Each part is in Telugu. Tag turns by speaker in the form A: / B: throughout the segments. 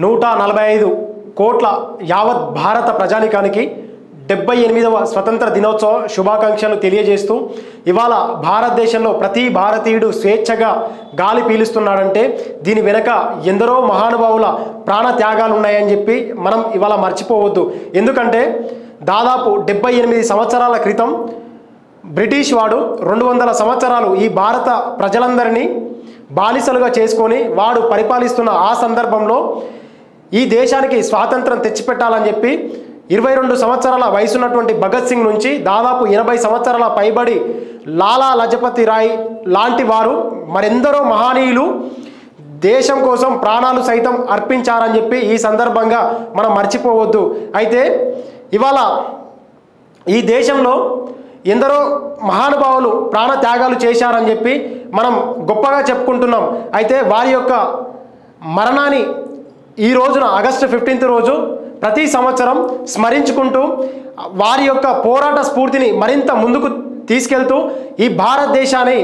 A: 145 కోట్ల యావత్ భారత ప్రజానికానికి 78వ స్వతంత్ర దినోత్సవ శుభాకాంక్షలు తెలియజేస్తూ ఇవాళ భారతదేశంలో ప్రతి భారతీయుడు స్వేచ్ఛగా గాలి పీలుస్తున్నాడంటే దీని వెనక ఎందరో మహానుభావుల ప్రాణ త్యాగాలు ఉన్నాయని చెప్పి మనం ఇవాళ మర్చిపోవద్దు. ఎందుకంటే దాదాపు 78 సంవత్సరాల క్రితం బ్రిటిష్ వాడు 200 సంవత్సరాలు ఈ భారత ప్రజలందరినీ బానిసలుగా చేసుకొని వాడు పరిపాలిస్తున్న ఆ సందర్భంలో ఈ దేశానికి స్వాతంత్రం తెచ్చిపెట్టాలని చెప్పి 22 సంవత్సరాల వయసున్నటువంటి భగత్ సింగ్ నుంచి దాదాపు 80 సంవత్సరాల పైబడి లాలా లజపతి రాయ్ లాంటి వారు మరెందరో మహనీయులు దేశం కోసం ప్రాణాలు సైతం అర్పించారని చెప్పి ఈ సందర్భంగా మనం మర్చిపోవద్దు. అయితే ఇవాళ ఈ దేశంలో ఎందరో మహానుభావులు ప్రాణ త్యాగాలు చేశారని చెప్పి మనం గొప్పగా చెప్పుకుంటున్నాం. అయితే వారి యొక్క మరణాన్ని ఈ రోజున ఆగస్టు 15 రోజు ప్రతి సంవత్సరం స్మరించుకుంటూ వారి యొక్క పోరాట స్ఫూర్తిని మరింత ముందుకు తీసుకెళ్తూ ఈ భారతదేశాన్ని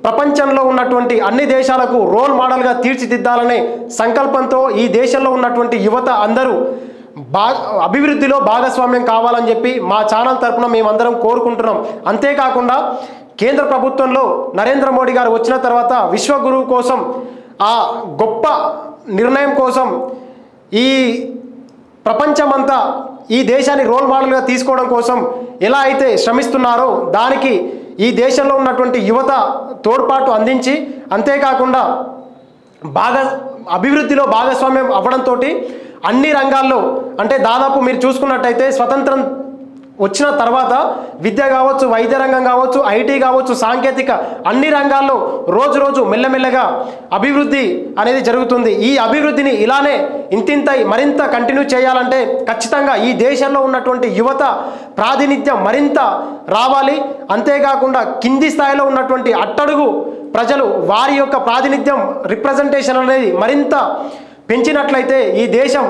A: ప్రపంచంలో ఉన్నటువంటి అన్ని దేశాలకు రోల్ మోడల్గా తీర్చిదిద్దాలనే సంకల్పంతో ఈ దేశంలో ఉన్నటువంటి యువత అందరూ అభివృద్ధిలో భాగస్వామ్యం కావాలని చెప్పి మా ఛానల్ తరపున మేమందరం కోరుకుంటున్నాం. అంతేకాకుండా కేంద్ర ప్రభుత్వంలో నరేంద్ర మోడీ గారు వచ్చిన తర్వాత విశ్వగురువు కోసం ఆ గొప్ప నిర్ణయం కోసం ఈ ప్రపంచమంతా ఈ దేశాన్ని రోల్ మోడల్గా తీసుకోవడం కోసం ఎలా అయితే శ్రమిస్తున్నారో దానికి ఈ దేశంలో ఉన్నటువంటి యువత తోడ్పాటు అందించి అంతేకాకుండా అభివృద్ధిలో భాగస్వామ్యం అవ్వడంతో అన్ని రంగాల్లో అంటే దాదాపు మీరు చూసుకున్నట్టయితే స్వతంత్రం వచ్చిన తర్వాత విద్య కావచ్చు, వైద్య రంగం కావచ్చు, ఐటీ కావచ్చు, సాంకేతిక అన్ని రంగాల్లో రోజు రోజు మెల్లమెల్లగా అభివృద్ధి అనేది జరుగుతుంది. ఈ అభివృద్ధిని ఇలానే ఇంతింతై మరింత కంటిన్యూ చేయాలంటే ఖచ్చితంగా ఈ దేశంలో ఉన్నటువంటి యువత ప్రాతినిధ్యం మరింత రావాలి. అంతేకాకుండా కింది స్థాయిలో ఉన్నటువంటి అట్టడుగు ప్రజలు వారి యొక్క ప్రాతినిధ్యం రిప్రజెంటేషన్ అనేది మరింత పెంచినట్లయితే ఈ దేశం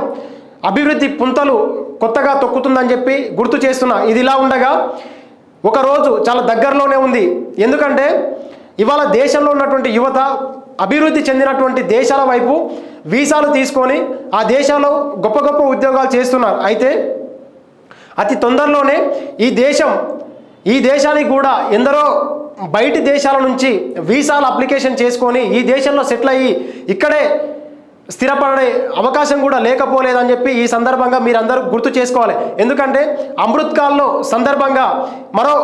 A: అభివృద్ధి పుంతలు కొత్తగా తొక్కుతుందని చెప్పి గుర్తు చేస్తున్నా. ఇది ఇలా ఉండగా ఒకరోజు చాలా దగ్గరలోనే ఉంది. ఎందుకంటే ఇవాళ దేశంలో ఉన్నటువంటి యువత అభివృద్ధి చెందినటువంటి దేశాల వైపు వీసాలు తీసుకొని ఆ దేశాల్లో గొప్ప గొప్ప ఉద్యోగాలు చేస్తున్నారు. అయితే అతి తొందరలోనే ఈ దేశానికి కూడా ఎందరో బయటి దేశాల నుంచి వీసాలు అప్లికేషన్ చేసుకొని ఈ దేశంలో సెటిల్ అయ్యి ఇక్కడే స్థిరపడే అవకాశం కూడా లేకపోలేదని చెప్పి ఈ సందర్భంగా మీరందరూ గుర్తు చేసుకోవాలి. ఎందుకంటే అమృత్ కాల్లో సందర్భంగా మరో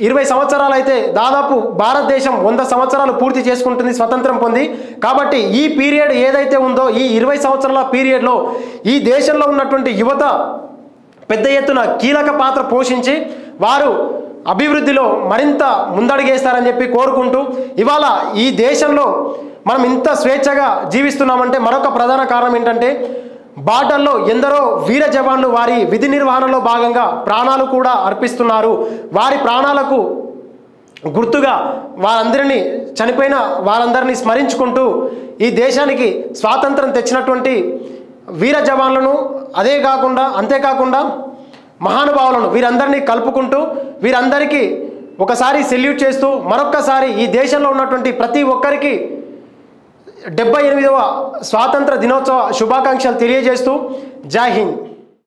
A: 20 సంవత్సరాలు అయితే దాదాపు భారతదేశం 100 సంవత్సరాలు పూర్తి చేసుకుంటుంది స్వతంత్రం పొంది. కాబట్టి ఈ పీరియడ్ ఏదైతే ఉందో ఈ 20 సంవత్సరాల పీరియడ్లో ఈ దేశంలో ఉన్నటువంటి యువత పెద్ద ఎత్తున కీలక పాత్ర పోషించి వారు అభివృద్ధిలో మరింత ముందడుగేస్తారని చెప్పి కోరుకుంటూ ఇవాళ ఈ దేశంలో మనం ఇంత స్వేచ్ఛగా జీవిస్తున్నామంటే మరొక ప్రధాన కారణం ఏంటంటే బార్డర్లో ఎందరో వీర జవాన్లు వారి విధి నిర్వహణలో భాగంగా ప్రాణాలు కూడా అర్పిస్తున్నారు. వారి ప్రాణాలకు గుర్తుగా వారందరినీ చనిపోయిన వారందరినీ స్మరించుకుంటూ ఈ దేశానికి స్వాతంత్రం తెచ్చినటువంటి వీర జవాన్లను అంతేకాకుండా మహానుభావులను వీరందరినీ కలుపుకుంటూ వీరందరికీ ఒకసారి సెల్యూట్ చేస్తూ మరొక్కసారి ఈ దేశంలో ఉన్నటువంటి ప్రతి ఒక్కరికి 78వ స్వాతంత్ర దినోత్సవ శుభాకాంక్షలు తెలియజేస్తూ జై హింద్.